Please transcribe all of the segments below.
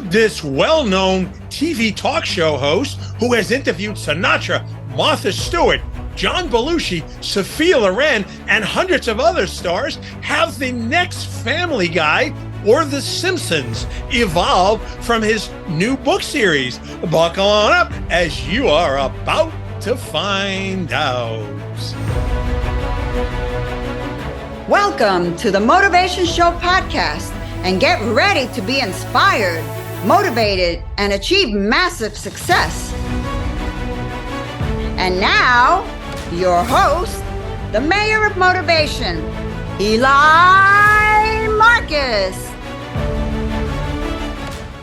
Could this well-known TV talk show host who has interviewed Sinatra, Martha Stewart, John Belushi, Sophia Loren, and hundreds of other stars have the next Family Guy or The Simpsons evolve from his new book series? Buckle on up as you are about to find out. Welcome to the Motivation Show podcast, and get ready to be inspired, motivated, and achieve massive success. And now, your host, the mayor of motivation, Eli Marcus.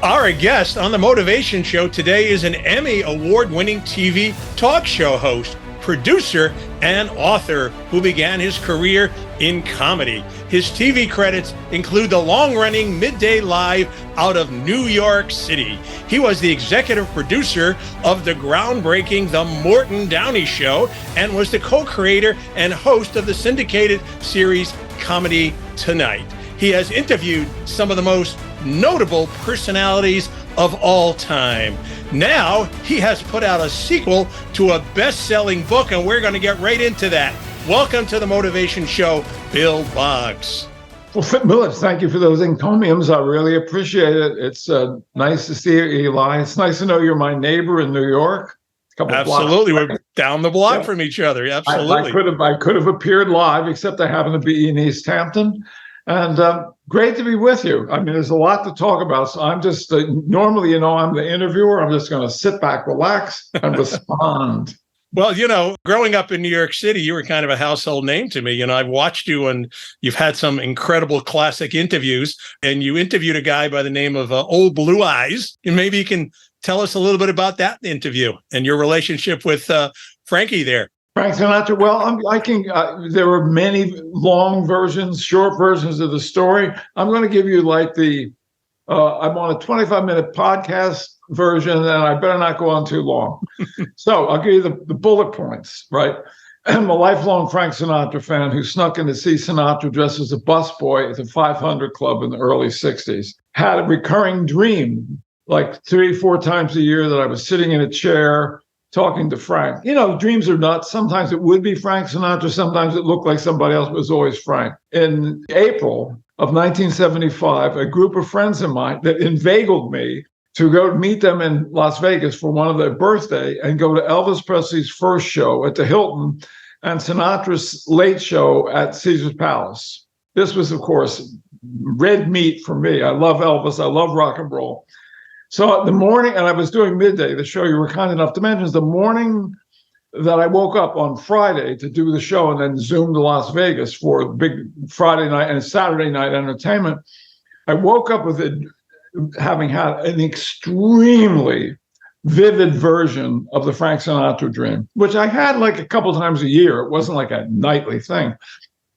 Our guest on the Motivation Show today is an Emmy-Award winning TV talk show host, producer, and author who began his career in comedy. His TV credits include the long-running Midday Live out of New York City. He was the executive producer of the groundbreaking The Morton Downey Show and was the co-creator and host of the syndicated series Comedy Tonite. He has interviewed some of the most notable personalities of all time. Now he has put out a sequel to a best-selling book, and we're going to get right into that. Welcome to the Motivation Show, Bill Boggs. Well, Bill, thank you for those encomiums. I really appreciate it. It's nice to see you, Eli. It's nice to know you're my neighbor in New York. Absolutely. We're down the block from each other. Absolutely. I could have appeared live, except I happen to be in East Hampton. And great to be with you. I mean, there's a lot to talk about. So I'm just, normally, I'm the interviewer. I'm just going to sit back, relax, and respond. Well, growing up in New York City, you were kind of a household name to me. I've watched you and you've had some incredible classic interviews. And you interviewed a guy by the name of Old Blue Eyes. And maybe you can tell us a little bit about that interview and your relationship with Frankie there. Frank Sinatra. Well, there were many long versions, short versions of the story. I'm going to give you I'm on a 25-minute podcast version, and I better not go on too long. So I'll give you the bullet points, right? I'm a lifelong Frank Sinatra fan who snuck in to see Sinatra dressed as a busboy at the 500 Club in the early 60s. Had a recurring dream, like 3-4 times a year, that I was sitting in a chair talking to Frank. Dreams are nuts. Sometimes it would be Frank Sinatra. Sometimes it looked like somebody else, but it was always Frank. In April of 1975, a group of friends of mine that inveigled me to go meet them in Las Vegas for one of their birthday and go to Elvis Presley's first show at the Hilton and Sinatra's late show at Caesar's Palace. This was, of course, red meat for me. I love Elvis. I love rock and roll. So the morning, and I was doing Midday, the show you were kind enough to mention, is the morning that I woke up on Friday to do the show and then Zoom to Las Vegas for big Friday night and Saturday night entertainment. I woke up with it, having had an extremely vivid version of the Frank Sinatra dream, which I had like a couple times a year. It wasn't like a nightly thing.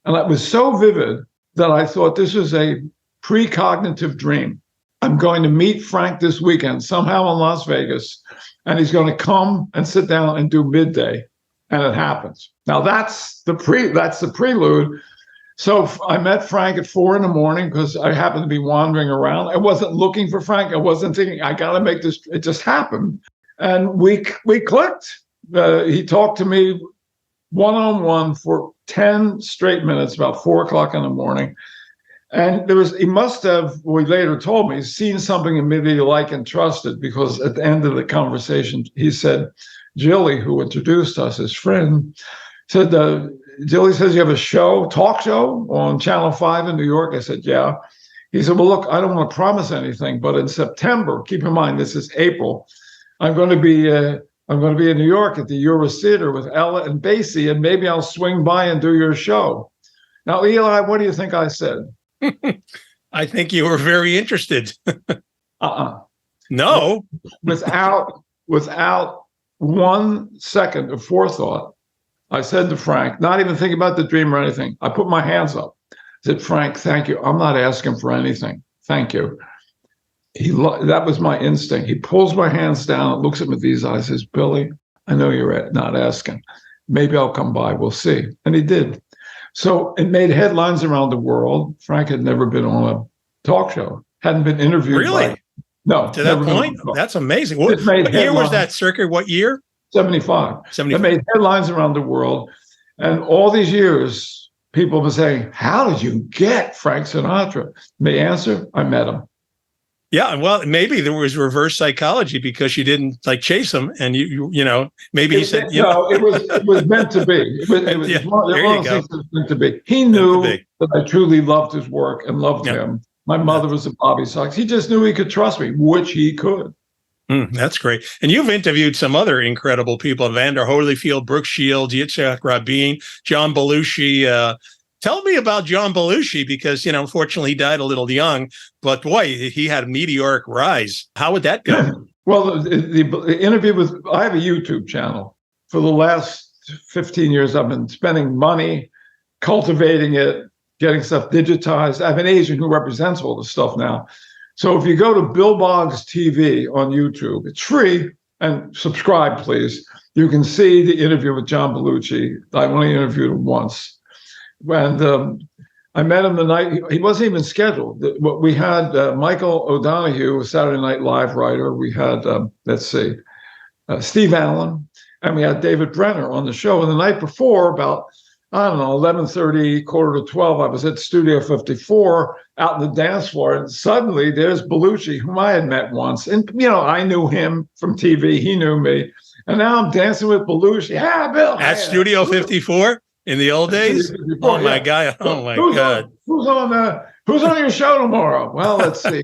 And it was so vivid that I thought this is a precognitive dream. I'm going to meet Frank this weekend, somehow in Las Vegas, and he's going to come and sit down and do Midday, and it happens. Now that's the prelude. So I met Frank at 4 a.m. because I happened to be wandering around. I wasn't looking for Frank. I wasn't thinking, I got to make this. It just happened, and we clicked. He talked to me one-on-one for 10 straight minutes, about 4 o'clock in the morning. And he must have, we later told me, seen something in me that he liked and trusted, because at the end of the conversation, he said, Jilly, who introduced us, his friend, said, Jilly says you have a talk show on Channel 5 in New York. I said, yeah. He said, well, look, I don't want to promise anything, but in September, keep in mind, this is April, I'm going to be in New York at the Uris Theater with Ella and Basie, and maybe I'll swing by and do your show. Now, Eli, what do you think I said? I think you were very interested. No. Without 1 second of forethought, I said to Frank, not even thinking about the dream or anything, I put my hands up. I said, Frank, thank you. I'm not asking for anything. Thank you. That was my instinct. He pulls my hands down and looks at me with these eyes, says, Billy, I know you're not asking. Maybe I'll come by. We'll see. And he did. So it made headlines around the world. Frank had never been on a talk show, hadn't been interviewed. Really? No. To that point? That's amazing. What year was that, circa? What year? 75. 75. It made headlines around the world. And all these years, people were saying, how did you get Frank Sinatra? The answer, I met him. Yeah, well, maybe there was reverse psychology because you didn't like chase him, and you know, maybe he said, it was meant to be. It was one of those things that was meant to be. He knew that I truly loved his work and loved him. My mother was a Bobby Sox. He just knew he could trust me, which he could. That's great. And you've interviewed some other incredible people: Evander Holyfield, Brooke Shields, Yitzhak Rabin, John Belushi. Tell me about John Belushi, because, you know, unfortunately he died a little young, but boy, he had a meteoric rise. How would that go? Well, the interview I have a YouTube channel. For the last 15 years, I've been spending money, cultivating it, getting stuff digitized. I have an agent who represents all this stuff now. So if you go to Bill Boggs TV on YouTube, it's free, and subscribe, please. You can see the interview with John Belushi. I only interviewed him once. And I met him the night, he wasn't even scheduled. We had Michael O'Donoghue, a Saturday Night Live writer. We had, Steve Allen, and we had David Brenner on the show. And the night before, about, I don't know, 11:30, quarter to 12, I was at Studio 54 out in the dance floor. And suddenly there's Belushi, whom I had met once. And, you know, I knew him from TV. He knew me. And now I'm dancing with Belushi. Hi, Bill. At Studio 54? In the old days? Oh my God. Oh my God. Who's on your show tomorrow? Well, let's see.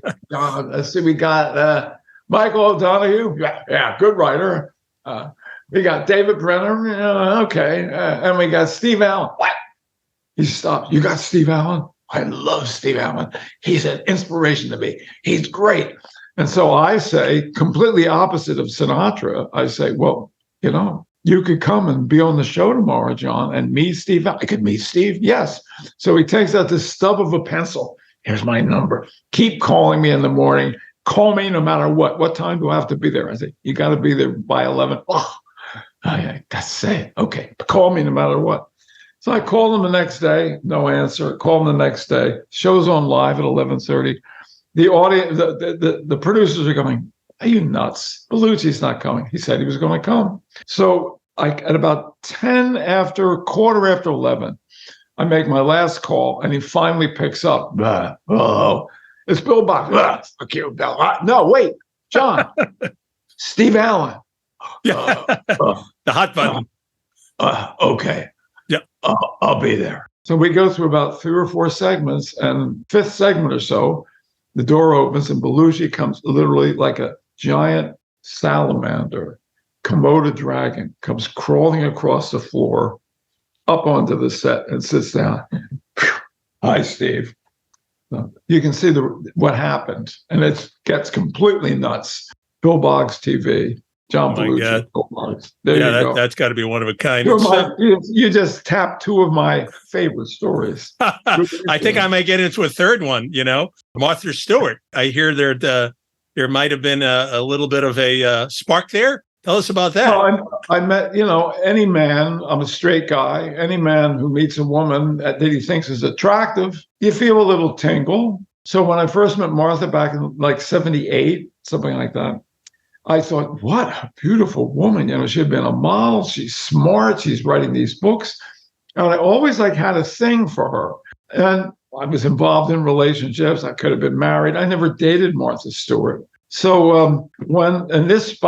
We got Michael O'Donoghue. Yeah, good writer. We got David Brenner. Okay. And we got Steve Allen. What? He stopped. You got Steve Allen? I love Steve Allen. He's an inspiration to me. He's great. And so I say, completely opposite of Sinatra, I say, well, you know, you could come and be on the show tomorrow, John, and meet Steve. I could meet Steve. Yes. So he takes out this stub of a pencil. Here's my number. Keep calling me in the morning. Call me no matter what. What time do I have to be there? I say, you got to be there by 11. Oh, that's it. Okay. Call me no matter what. So I called him the next day. No answer. Call him the next day. Show's on live at 11:30. The audience, the producers are going, are you nuts? Belushi's not coming. He said he was going to come. So at about 10 after, quarter after 11, I make my last call, and he finally picks up. Hello, it's Bill Boggs. Fuck you, Bill. No, wait, John. Steve Allen. The hot button. Okay. Yeah. I'll be there. So we go through about 3 or 4 segments, and fifth segment or so, the door opens and Belushi comes literally like a giant salamander, Komodo dragon, comes crawling across the floor, up onto the set and sits down. Hi, Steve. You can see what happened, and it gets completely nuts. Bill Boggs TV, John Belushi. Bill Boggs. There you go. That's got to be one of a kind. You just tapped 2 of my favorite stories. I think I might get into a third one. You know, Martha Stewart. I hear there might have been a little bit of a spark there. Tell us about that. Well, I met, you know, any man, I'm a straight guy, any man who meets a woman that he thinks is attractive, you feel a little tingle. So when I first met Martha back in like 78, something like that, I thought, what a beautiful woman. You know, she had been a model. She's smart. She's writing these books. And I always had a thing for her. And I was involved in relationships. I could have been married. I never dated Martha Stewart. So by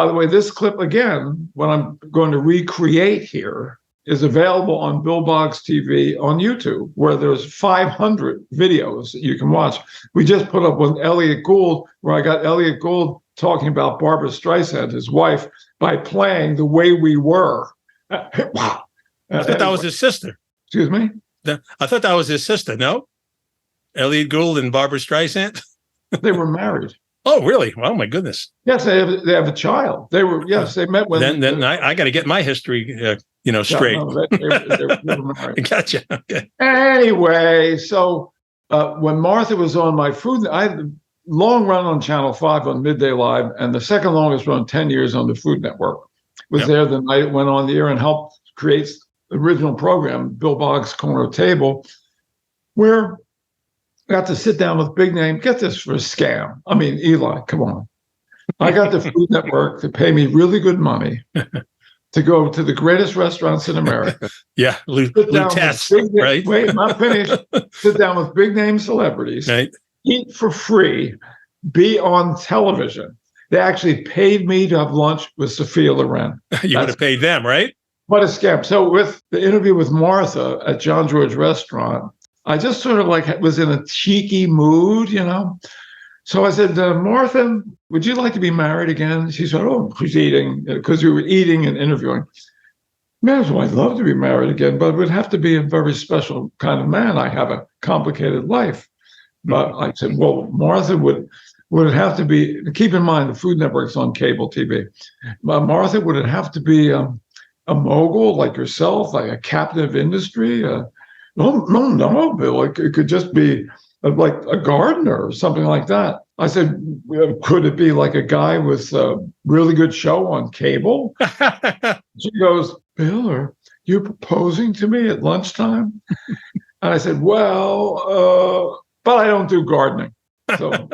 the way, this clip again, what I'm going to recreate here is available on Bill Boggs TV on YouTube, where there's 500 videos that you can watch. We just put up with Elliot Gould, where I got Elliot Gould talking about Barbra Streisand, his wife, by playing The Way We Were. Wow. I thought that was his sister. Excuse me? I thought that was his sister, no? Elliot Gould and Barbra Streisand? They were married. Oh, really? Oh, my goodness. Yes, they have a child. They met when. Then I got to get my history, straight. No, they were married. Gotcha. Okay. Anyway, so when Martha was on my food, I had a long run on Channel 5 on Midday Live, and the second longest run, 10 years on the Food Network. Was there the night it went on the air and helped create the original program, Bill Boggs' Corner Table, where I got to sit down with big name. Get this for a scam. I mean, Eli, come on. I got the Food Network to pay me really good money to go to the greatest restaurants in America. Yeah, Lutess, right? Wait, not finished. Sit down with big name celebrities, right. Eat for free, be on television. They actually paid me to have lunch with Sophia Loren. You would have paid them, right? What a scam. So with the interview with Martha at John George Restaurant, I just sort of like was in a cheeky mood, you know. So I said, Martha, would you like to be married again? She said, oh, who's eating? Because we were eating and interviewing. Man, I'd love to be married again, but it would have to be a very special kind of man. I have a complicated life. But I said, well, Martha, would it have to be, keep in mind, the Food Network's on cable TV. But Martha, would it have to be a mogul like yourself, like a captain of industry? No, Bill, it could just be like a gardener or something like that. I said, could it be like a guy with a really good show on cable? She goes, Bill, are you proposing to me at lunchtime? And I said, well, but I don't do gardening. So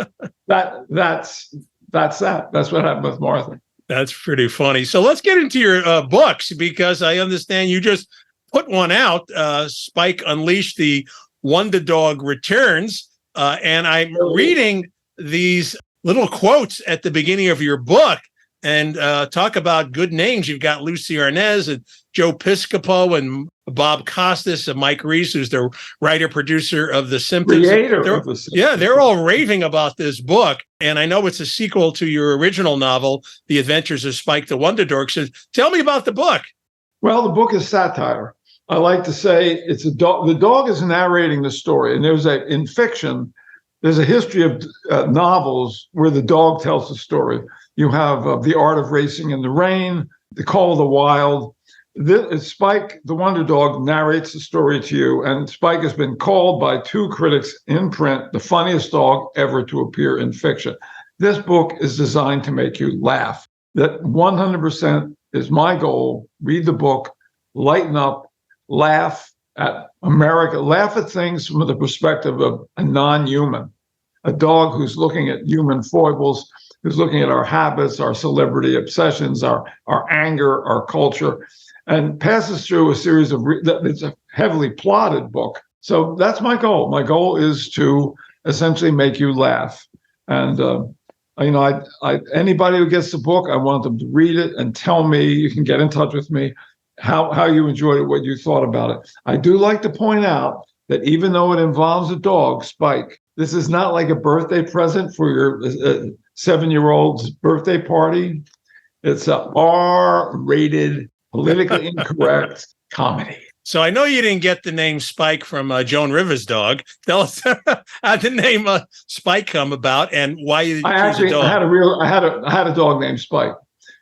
that's that. That's what happened with Martha. That's pretty funny. So let's get into your books, because I understand you just put one out, Spike Unleashed, the Wonder Dog Returns. And I'm reading these little quotes at the beginning of your book, and talk about good names. You've got Lucy Arnaz and Joe Piscopo and Bob Costas and Mike Reese, who's the writer-producer of The Simpsons. Creator of The Simpsons. Yeah, they're all raving about this book. And I know it's a sequel to your original novel, The Adventures of Spike the Wonder Dog. So tell me about the book. Well, the book is satire. I like to say it's a dog. The dog is narrating the story. And in fiction, there's a history of novels where the dog tells the story. You have The Art of Racing in the Rain, The Call of the Wild. Spike, the Wonder Dog, narrates the story to you, and Spike has been called by 2 critics in print the funniest dog ever to appear in fiction. This book is designed to make you laugh. That 100% is my goal. Read the book, lighten up, laugh at America, laugh at things from the perspective of a non-human, a dog who's looking at human foibles, who's looking at our habits, our celebrity obsessions, our anger, our culture, and passes through a series of, it's a heavily plotted book. So that's my goal. My goal is to essentially make you laugh. And, anybody who gets the book, I want them to read it and tell me. You can get in touch with me, how you enjoyed it, what you thought about it. I do like to point out that even though it involves a dog, Spike, this is not like a birthday present for your 7-year-old's birthday party. It's a R-rated, politically incorrect comedy. So I know you didn't get the name Spike from Joan Rivers' dog. Tell us how the name Spike come about and why you chose a dog. I had a dog named Spike.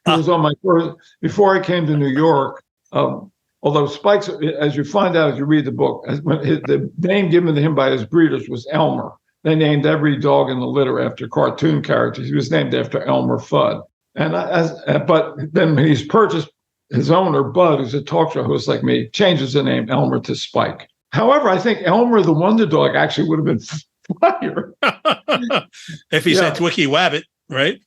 He was on my first, before I came to New York. Although Spike's, as you find out as you read the book, the name given to him by his breeders was Elmer. They named every dog in the litter after cartoon characters. He was named after Elmer Fudd. But then when he's purchased, his owner, Bud, who's a talk show host like me, changes the name Elmer to Spike. However, I think Elmer the Wonder Dog actually would have been funnier. If he said Twicky Wabbit, right?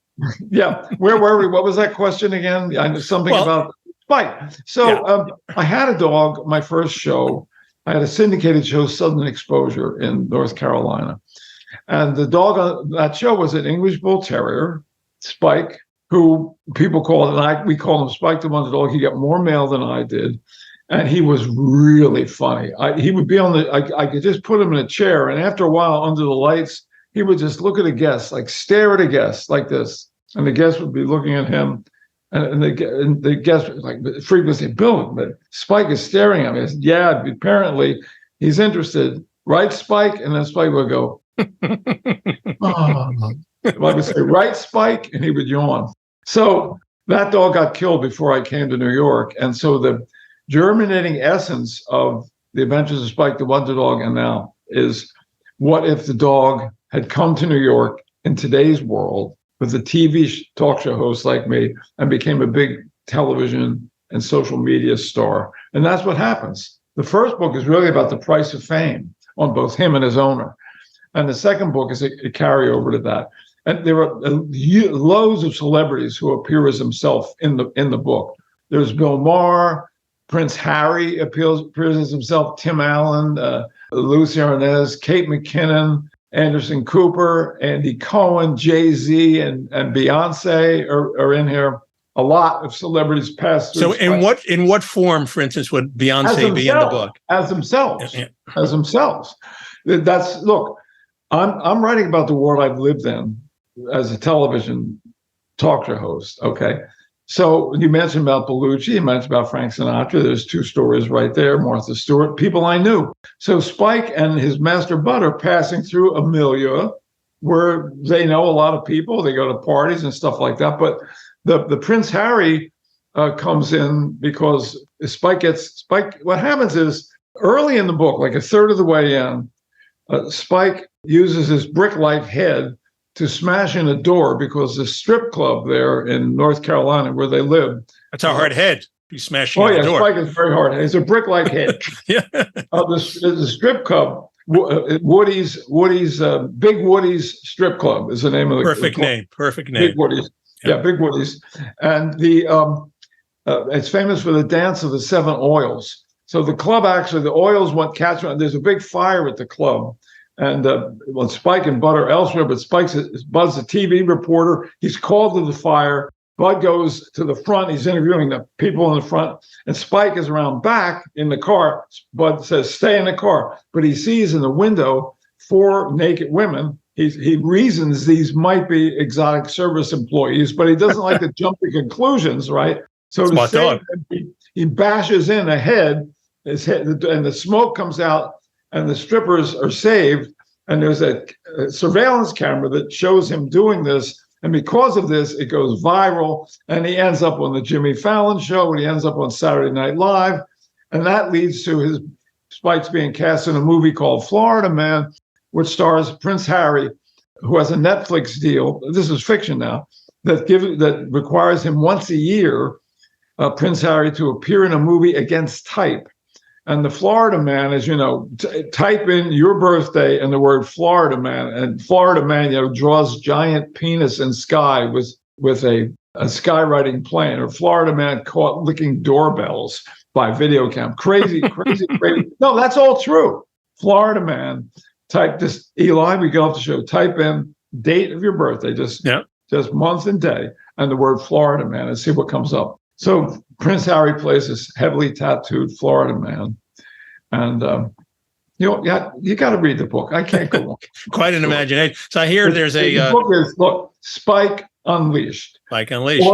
Yeah. Where were we? What was that question again? I knew something about Spike. So I had a dog, my first show. I had a syndicated show, Southern Exposure, in North Carolina. And the dog on that show was an English Bull Terrier, Spike, who people call it, we call him Spike the Wonder Dog. He got more mail than I did. And he was really funny. He would be I could just put him in a chair. And after a while, under the lights, he would just look at a guest, like stare at a guest like this. And the guest would be looking at him. And the guest was like, frequently, Bill, but Spike is staring at me. I said, yeah, apparently he's interested. Right, Spike? And then Spike would go, oh. I would say, right, Spike? And he would yawn. So that dog got killed before I came to New York. And so the germinating essence of The Adventures of Spike the Wonder Dog and now is, what if the dog had come to New York in today's world with a TV talk show host like me and became a big television and social media star? And that's what happens. The first book is really about the price of fame on both him and his owner. And the second book is a carryover to that. and there are loads of celebrities who appear as himself in the book. There's Bill Maher, Prince Harry appears as himself, Tim Allen, Lucy Arnaz, Kate McKinnon, Anderson Cooper, Andy Cohen, Jay-Z, and Beyonce are in here. A lot of celebrities pass through. So in what form, for instance, would Beyonce be in the book? As themselves. Yeah. As themselves. Look, I'm writing about the world I've lived in as a television talk show host. Okay. So you mentioned about Belushi, you mentioned about Frank Sinatra. There's two stories right there. Martha Stewart, people I knew. So Spike and his master Bud are passing through a milieu where they know a lot of people. They go to parties and stuff like that. But the Prince Harry comes in because Spike. What happens is early in the book, like a third of the way in, Spike uses his brick-like head to smash in a door because the strip club there in North Carolina where they live. That's a hard head. He's smashing the door. Spike is very hard. It's a brick-like head. Yeah. The strip club, Woody's Big Woody's Strip Club is the name of the Perfect club. name. Perfect name. Big Woody's. Yeah, Big Woody's. And it's famous for the dance of the 7 oils. So the club actually, the oils went catch on. There's a big fire at the club. And Spike and Bud are elsewhere, but Bud's a TV reporter. He's called to the fire. Bud goes to the front. He's interviewing the people in the front. And Spike is around back in the car. Bud says, stay in the car. But he sees in the window 4 naked women. He reasons these might be exotic service employees, but he doesn't like to jump to conclusions, right? So he bashes in his head, and the smoke comes out. And the strippers are saved, and there's a surveillance camera that shows him doing this. And because of this, it goes viral, and he ends up on the Jimmy Fallon show, and he ends up on Saturday Night Live. And that leads to Spike's being cast in a movie called Florida Man, which stars Prince Harry, who has a Netflix deal. This is fiction now, that requires him once a year, Prince Harry, to appear in a movie against type. And the Florida Man, as you know, type in your birthday and the word Florida Man, and Florida Man, draws giant penis in sky with a skywriting plane, or Florida Man caught licking doorbells by video cam. Crazy. No, that's all true. Florida Man, type this, Eli, we get off the show, type in date of your birthday, just month and day, and the word Florida Man, and see what comes up. So Prince Harry plays this heavily tattooed Florida man. And, you got to read the book. I can't go on. Quite an imagination. So I hear there's the book is, Spike Unleashed. Spike Unleashed,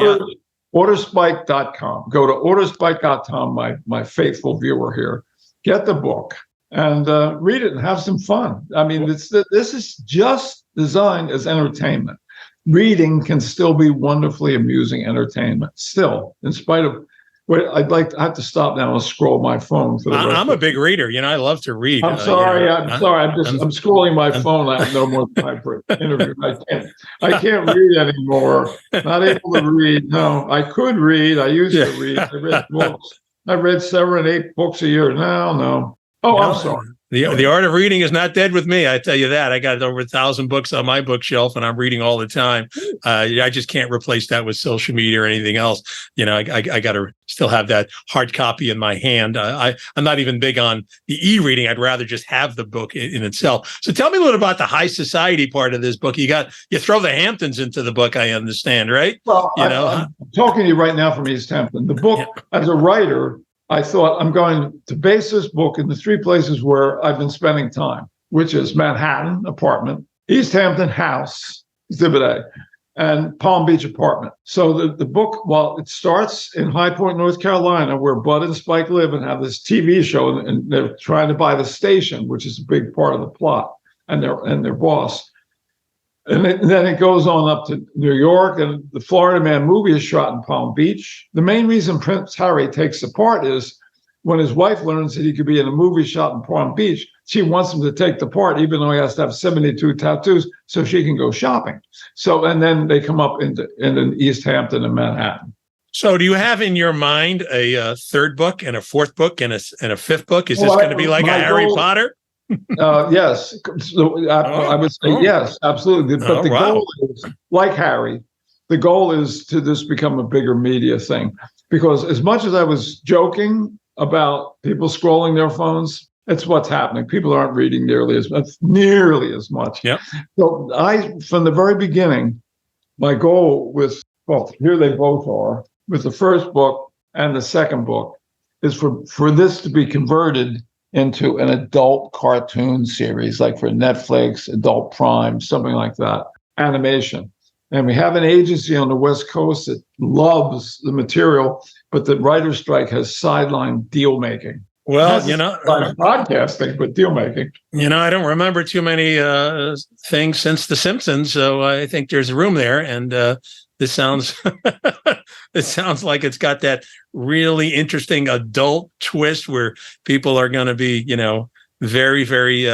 Orderspike.com. Go to orderspike.com, my faithful viewer here. Get the book and read it and have some fun. I mean, this is just designed as entertainment. Reading can still be wonderfully amusing entertainment. Still, in spite of what I have to stop now and scroll my phone for the rest. I'm a big reader. I love to read. I'm sorry. I'm scrolling my phone. I have no more time for an interview. I can't read anymore. Not able to read. No, I could read. I used to read. I read books. I read 7 and 8 books a year. Now, no. Oh, I'm sorry. The art of reading is not dead with me. I tell you that. I got over 1,000 books on my bookshelf, and I'm reading all the time. I just can't replace that with social media or anything else. I got to still have that hard copy in my hand. I'm not even big on the e-reading. I'd rather just have the book in itself. So tell me a little about the high society part of this book. You throw the Hamptons into the book, I understand, right? Well, I'm talking to you right now from East Hampton. The book, as a writer, I thought I'm going to base this book in the 3 places where I've been spending time, which is Manhattan apartment, East Hampton house, Exhibit A, and Palm Beach apartment. So the book, while it starts in High Point, North Carolina, where Bud and Spike live and have this TV show, and they're trying to buy the station, which is a big part of the plot, and their boss. And then it goes on up to New York, and the Florida Man movie is shot in Palm Beach. The main reason Prince Harry takes the part is when his wife learns that he could be in a movie shot in Palm Beach, she wants him to take the part, even though he has to have 72 tattoos, so she can go shopping. So, and then they come up in East Hampton and Manhattan. So do you have in your mind a 3rd book and a 4th book and a 5th book? Is this going to be like a Harry Potter? Yes. So I would say yes, absolutely. But the goal is, like Harry, the goal is to just become a bigger media thing. Because as much as I was joking about people scrolling their phones, it's what's happening. People aren't reading nearly as much. Yep. So from the very beginning, my goal with, well, here they both are, with the first book and the second book, is for this to be converted into an adult cartoon series, like for Netflix, Adult Prime, something like that, animation. And we have an agency on the West Coast that loves the material, but the writer's strike has sidelined deal making. Well, podcasting, but deal making. I don't remember too many things since The Simpsons, so I think there's room there. And this sounds, it sounds like it's got that really interesting adult twist where people are going to be, very, very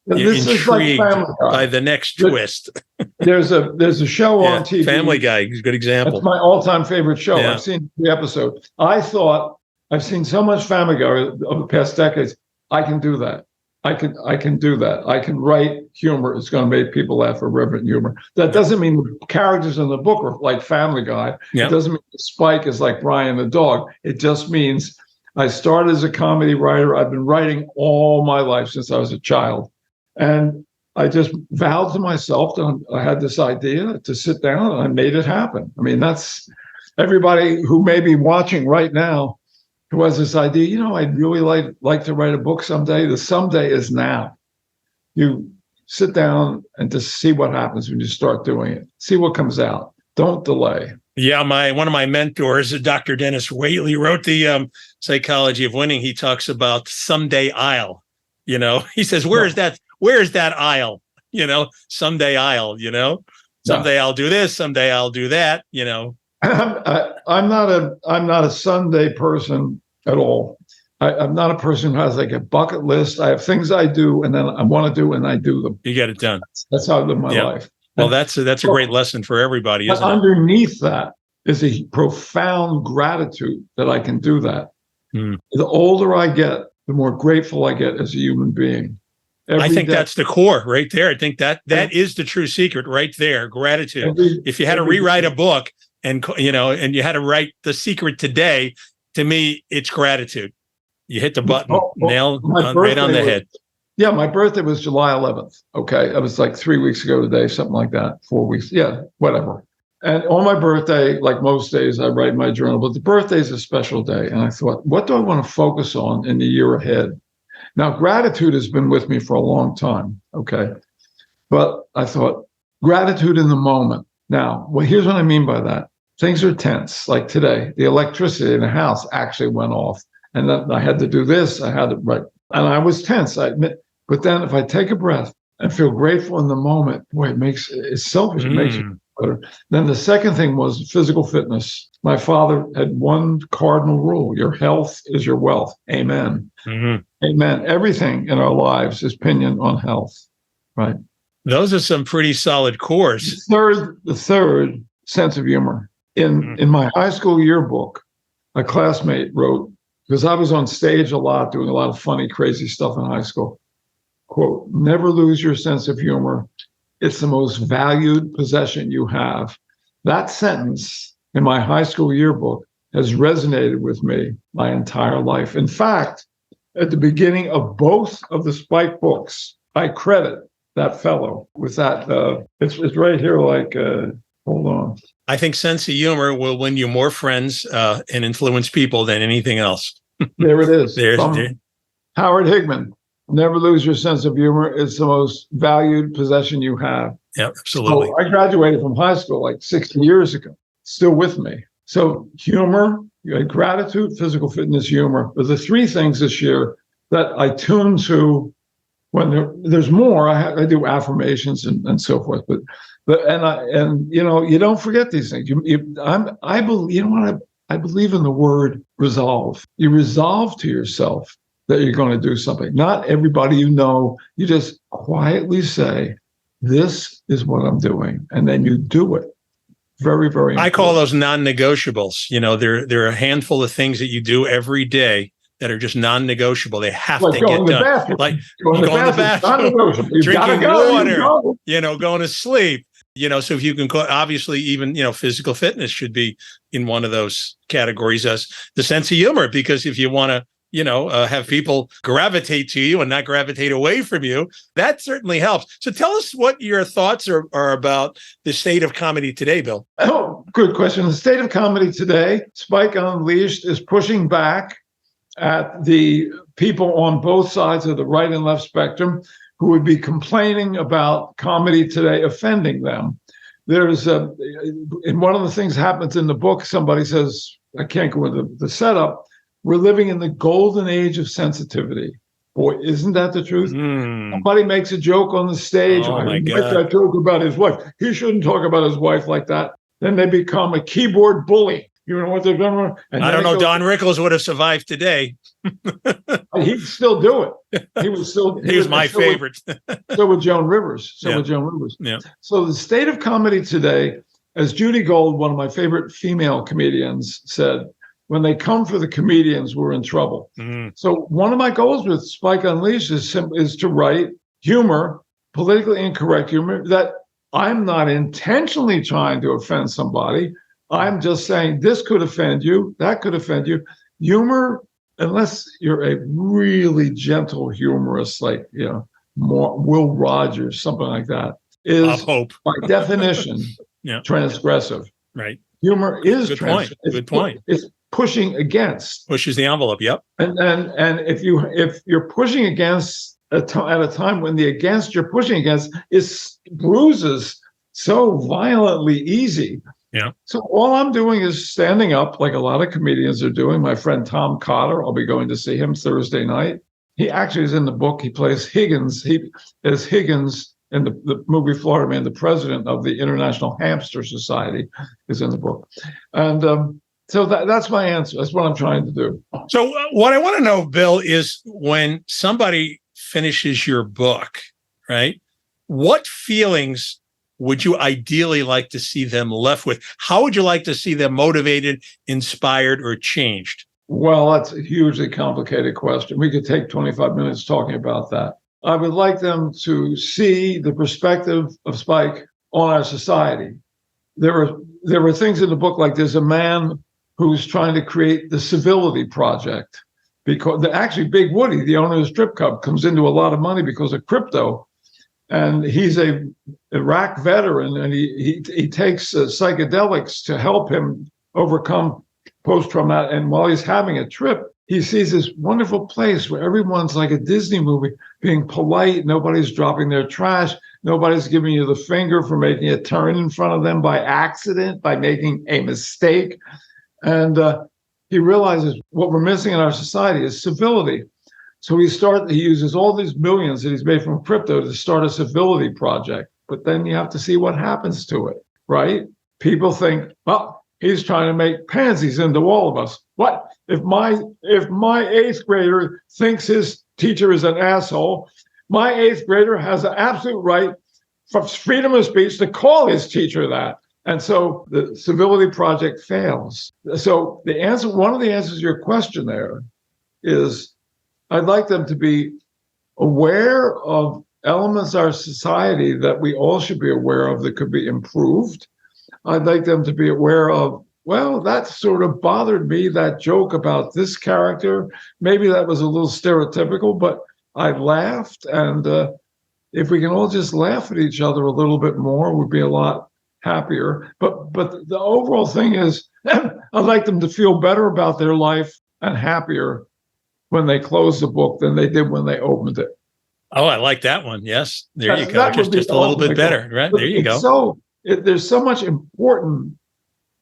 intrigued by the next twist. There's a show on TV. Family Guy is a good example. It's my all-time favorite show. I've seen the episode. I thought, I've seen so much Family Guy over the past decades. I can do that. I can do that. I can write humor. It's going to make people laugh, irreverent humor. That doesn't mean the characters in the book are like Family Guy. It doesn't mean Spike is like Brian the dog. It just means I started as a comedy writer. I've been writing all my life since I was a child. And I just vowed to myself that I had this idea to sit down, and I made it happen. I mean, that's everybody who may be watching right now who has this idea, I'd really like to write a book someday. The someday is now. You sit down and just see what happens when you start doing it. See what comes out. Don't delay. Yeah, one of my mentors, Dr. Dennis Whaley, wrote the Psychology of Winning. He talks about someday I'll. He says, where is that aisle? Someday I'll. Someday I'll do this. Someday I'll do that. I'm not a Sunday person at all. I'm not a person who has like a bucket list. I have things I do, and then I want to do, and I do them. You get it done. That's how I live my life. Well, that's a great lesson for everybody, isn't it? Underneath that is a profound gratitude that I can do that. The older I get, the more grateful I get as a human being. I think that's the core right there. I think that is the true secret right there. Gratitude. If you had to rewrite a book, and you had to write the secret today, to me, it's gratitude. You hit the button, right on the head. Yeah, my birthday was July 11th. Okay, it was like 3 weeks ago today, something like that. 4 weeks, yeah, whatever. And on my birthday, like most days, I write in my journal. But the birthday is a special day, and I thought, what do I want to focus on in the year ahead? Now, gratitude has been with me for a long time. Okay, but I thought gratitude in the moment. Now, well, here's what I mean by that. Things are tense. Like today, the electricity in the house actually went off, and then I had to do this. I had to write, and I was tense. I admit. But then, if I take a breath and feel grateful in the moment, boy, it's selfish. It makes you better. Then the second thing was physical fitness. My father had one cardinal rule: your health is your wealth. Amen. Amen. Everything in our lives is pinion on health. Right. Those are some pretty solid cores. The third, sense of humor. In my high school yearbook, a classmate wrote, because I was on stage a lot, doing a lot of funny, crazy stuff in high school, quote, never lose your sense of humor. It's the most valued possession you have. That sentence in my high school yearbook has resonated with me my entire life. In fact, at the beginning of both of the Spike books, I credit that fellow with that. It's right here, like, hold on. I think sense of humor will win you more friends and influence people than anything else. There it is. There. Howard Higman. Never lose your sense of humor. It's the most valued possession you have. Yeah, absolutely. So I graduated from high school like 60 years ago. Still with me. So humor, gratitude, physical fitness, humor are the three things this year that I tune to. When there's more, I do affirmations and so forth. But you don't forget these things. I believe in the word resolve. You resolve to yourself that you're going to do something. Not everybody you just quietly say, this is what I'm doing. And then you do it. Very, very important. I call those non-negotiables. There are a handful of things that you do every day that are just non-negotiable. They have Like to going get to the done. bathroom. Like Going to the bathroom. You've got to drinking go. water, going to sleep. So if you can obviously even, physical fitness should be in one of those categories as the sense of humor, because if you want to, have people gravitate to you and not gravitate away from you, that certainly helps. So tell us what your thoughts are about the state of comedy today, Bill. Oh, good question. The state of comedy today, Spike Unleashed is pushing back at the people on both sides of the right and left spectrum who would be complaining about comedy today offending them. There's and one of the things happens in the book, somebody says, I can't go into the setup, we're living in the golden age of sensitivity. Boy, isn't that the truth? Somebody makes a joke on the stage. Oh, my God. Make that joke about his wife. He shouldn't talk about his wife like that. Then they become a keyboard bully. You know what they've done? And I don't know. Don Rickles would have survived today. He'd still do it. He was my favorite. So would Joan Rivers. Yeah. So the state of comedy today, as Judy Gould, one of my favorite female comedians, said, when they come for the comedians, we're in trouble. So one of my goals with Spike Unleashed is to write humor, politically incorrect humor, that I'm not intentionally trying to offend somebody. I'm just saying this could offend you, that could offend you. Humor, unless you're a really gentle humorist, like, more Will Rogers, something like that, is by definition transgressive. Right. Humor is transgressive. Good point. It's pushing against. Pushes the envelope. Yep. And if you're pushing against at a time when the against you're pushing against is bruises so violently easy. Yeah. So all I'm doing is standing up, like a lot of comedians are doing. My friend Tom Cotter, I'll be going to see him Thursday night. He actually is in the book. He plays Higgins. He is Higgins in the movie Florida Man. The president of the International Hamster Society is in the book. And so that's my answer. That's what I'm trying to do. So what I want to know, Bill, is when somebody finishes your book, right? What feelings would you ideally like to see them left with? How would you like to see them motivated, inspired, or changed? Well, that's a hugely complicated question. We could take 25 minutes talking about that. I would like them to see the perspective of Spike on our society. There were things in the book, like there's a man who's trying to create the Civility Project, because actually Big Woody, the owner of the strip club, comes into a lot of money because of crypto. And he's a Iraq veteran, and he takes psychedelics to help him overcome post-traumatic. And while he's having a trip, he sees this wonderful place where everyone's like a Disney movie, being polite. Nobody's dropping their trash. Nobody's giving you the finger for making a turn in front of them by accident, by making a mistake. And he realizes what we're missing in our society is civility. So he uses all these millions that he's made from crypto to start a civility project. But then you have to see what happens to it, right? People think, well, he's trying to make pansies into all of us. What if my eighth grader thinks his teacher is an asshole? My eighth grader has an absolute right for freedom of speech to call his teacher that. And so the civility project fails. So one of the answers to your question there is, I'd like them to be aware of elements of our society that we all should be aware of that could be improved. I'd like them to be aware of, well, that sort of bothered me, that joke about this character. Maybe that was a little stereotypical, but I laughed. And if we can all just laugh at each other a little bit more, we'd be a lot happier. But the overall thing is, I'd like them to feel better about their life and happier when they close the book than they did when they opened it. Oh, I like that one. Yes. There you go. Just a little bit better, right? There you go. So there's so much important.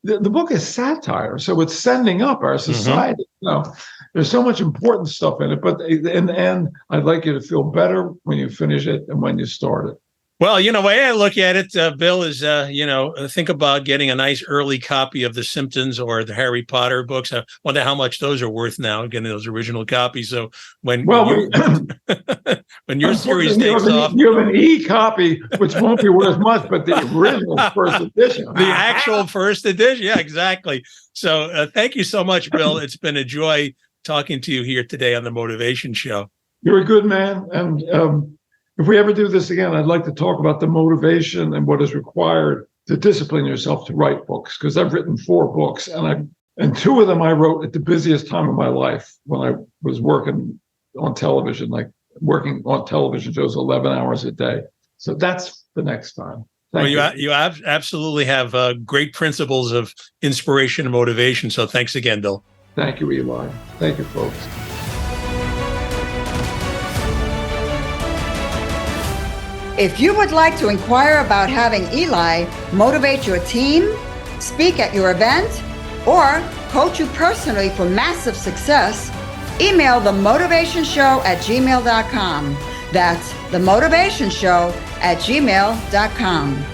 The book is satire, so it's sending up our society. There's so much important stuff in it, but in the end, I'd like you to feel better when you finish it and when you start it. Well, the way I look at it, Bill, is, think about getting a nice early copy of The Simpsons or the Harry Potter books. I wonder how much those are worth now, getting those original copies. So when your series takes off. You have an e-copy, which won't be worth much, but the original first edition. The actual first edition. Yeah, exactly. So thank you so much, Bill. It's been a joy talking to you here today on the Motivation Show. You're a good man. And if we ever do this again, I'd like to talk about the motivation and what is required to discipline yourself to write books, because I've written 4 books, and 2 of them I wrote at the busiest time of my life when I was working on television, like working on television shows 11 hours a day. So that's the next time. You absolutely have great principles of inspiration and motivation. So thanks again, Bill. Thank you, Eli. Thank you, folks. If you would like to inquire about having Eli motivate your team, speak at your event, or coach you personally for massive success, email themotivationshow@gmail.com. That's themotivationshow@gmail.com.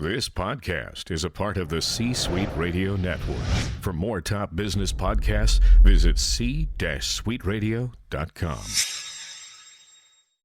This podcast is a part of the C-Suite Radio Network. For more top business podcasts, visit c-suiteradio.com.